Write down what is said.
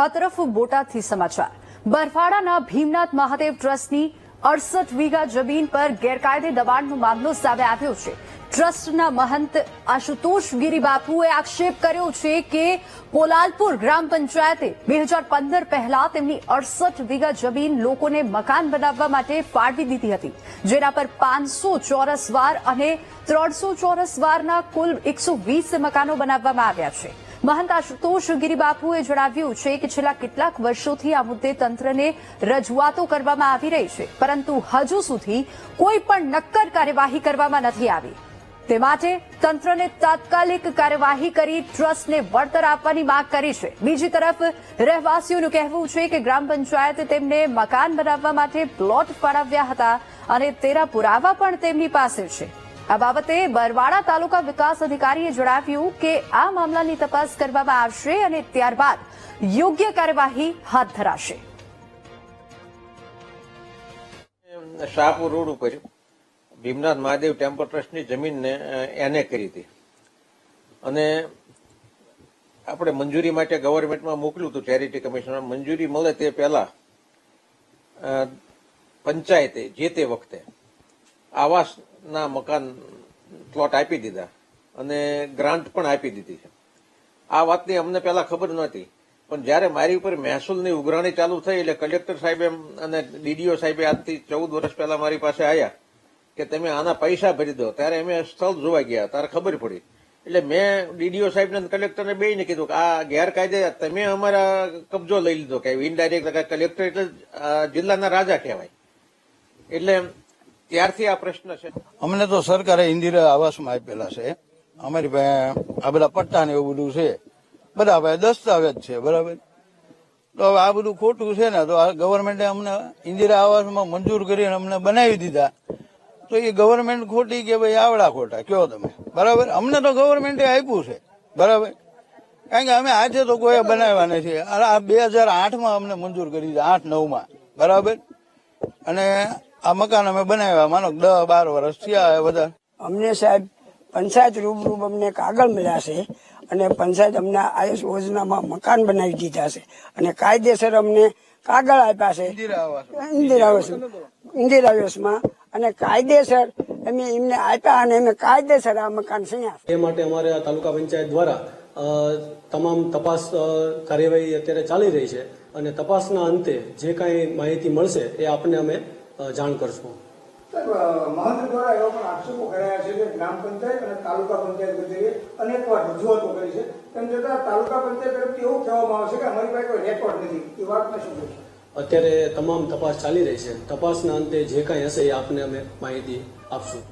આ તરફ બોટાદથી સમાચાર બરફાડાના ભીમનાથ મહાદેવ ટ્રસ્ટની 68 વીઘા જમીન પર ગેરકાયદે દબાણનો મામલો સામે આવ્યો છે। ટ્રસ્ટના મહંત આશુતોષ ગિરિબાપુએ આક્ષેપ કર્યો છે કે પોલાલપુર ગ્રામ પંચાયતે 2015 પહેલા તેમની 68 વીઘા જમીન લોકોને મકાન બનાવવા માટે ફાળવી દીધી હતી, જેના પર 500 ચોરસ વાર અને 300 ચોરસ વારના કુલ 120 મકાનો બનાવવામાં આવ્યા છે। મહંત આશુતોષ ગિરિબાપુએ જણાવ્યું છે કે છેલ્લા કેટલાક વર્ષોથી આ મુદ્દે તંત્રને રજૂઆતો કરવામાં આવી રહી છે, પરંતુ હજુ સુધી કોઈ પણ નક્કર કાર્યવાહી કરવામાં નથી આવી। તે માટે તંત્રને તાત્કાલિક કાર્યવાહી કરી ટ્રસ્ટને વળતર આપવાની માંગ કરી છે। બીજી તરફ રહેવાસીઓનું કહેવું છે કે ગ્રામ પંચાયતે તેમને મકાન બનાવવા માટે પ્લોટ ફાળવ્યા હતા અને તેના પુરાવા પણ તેમની પાસે છે। આ બાબતે બરવાડા તાલુકા વિકાસ અધિકારીએ જણાવ્યું કે આ મામલાની તપાસ કરવામાં આવશે અને ત્યારબાદ યોગ્ય કાર્યવાહી હાથ ધરાશે। શાહપુર રોડ ઉપર ભીમનાથ મહાદેવ ટેમ્પલ ટ્રસ્ટની જમીનને એને કરી હતી અને આપણે મંજૂરી માટે ગવર્મેન્ટમાં મોકલ્યું હતું, ચેરિટી કમિશનમાં મંજૂરી મળે તે પહેલા પંચાયતે જે તે વખતે આવાસના મકાન પ્લોટ આપી દીધા અને ગ્રાન્ટ પણ આપી દીધી છે। આ વાતની અમને પહેલા ખબર નહોતી, પણ જયારે મારી ઉપર મહેસૂલની ઉઘરાણી ચાલુ થઈ એટલે કલેક્ટર સાહેબે અને ડીડીઓ સાહેબે આજથી 14 વર્ષ પહેલા મારી પાસે આવ્યા કે તમે આના પૈસા ભરી દો, ત્યારે અમે સ્થળ જોવા ગયા, ત્યારે ખબર પડી। એટલે મેં ડીડીઓ સાહેબને કલેક્ટરને બેયને કીધું કે આ ગેરકાયદે તમે અમારા કબજો લઈ લીધો, કે ઇનડાયરેક્ટ કલેક્ટર એટલે જિલ્લાના રાજા કહેવાય। એટલે ત્યારથી આ પ્રશ્ન છે। અમને તો સરકારે ઇન્દિરા આવાસમાં આપેલા છે, અમારી પાસે આ બધા પટ્ટા ને એવું બધું છે, બધા પાસે દસ્તાવેજ છે, બરાબર। તો હવે આ બધું ખોટું છે ને, તો આ ગવર્મેન્ટે અમને ઇન્દિરા આવાસમાં મંજૂર કરીને અમને બનાવી દીધા, તો એ ગવર્મેન્ટ ખોટી કે ભાઈ આવડા ખોટા કયો તમે, બરાબર। અમને તો ગવર્મેન્ટે આપ્યું છે, બરાબર, કારણ કે અમે આજે તો કોઈ બનાવ્યા નથી। આ 2008માં અમને મંજૂર કરી દીધા, 8-9માં, બરાબર। અને આ મકાન અમે બનાવ્યા માનો 10-12 વર્ષ થયા બધા। અમને સાહેબ પંચાયત રૂબરૂ અમને કાગળ મળ્યા છે અને પંચાયત અમને આયુષ યોજનામાં મકાન બનાવી દીધા છે અને કાયદેસર અમને કાગળ આપ્યા છે ઇન્દિરા આવાસમાં, અને કાયદેસર અમે એમને આપ્યા અને અમે કાયદેસર આ મકાન સણ્યા છે। એ માટે અમારે આ તાલુકા પંચાયત દ્વારા તમામ તપાસ કાર્યવાહી અત્યારે ચાલી રહી છે અને તપાસના અંતે જે કાંઈ માહિતી મળશે એ આપને અમે જાણ કરશું। મહંત દ્વારા એવા પણ આક્ષેપો કરાયા છે કે ગ્રામ પંચાયત અને તાલુકા પંચાયત કચેરીએ અનેકવાર રજૂઆતો કરી છે, તેમ છતાં તાલુકા પંચાયત તરફથી એવું કહેવામાં આવે છે કે અમારી પાસે કોઈ રેકોર્ડ નથી, એ વાતને શું કહેશો? અત્યારે તમામ તપાસ ચાલી રહી છે, તપાસના અંતે જે કાંઈ હશે એ આપને અમે માહિતી આપશું।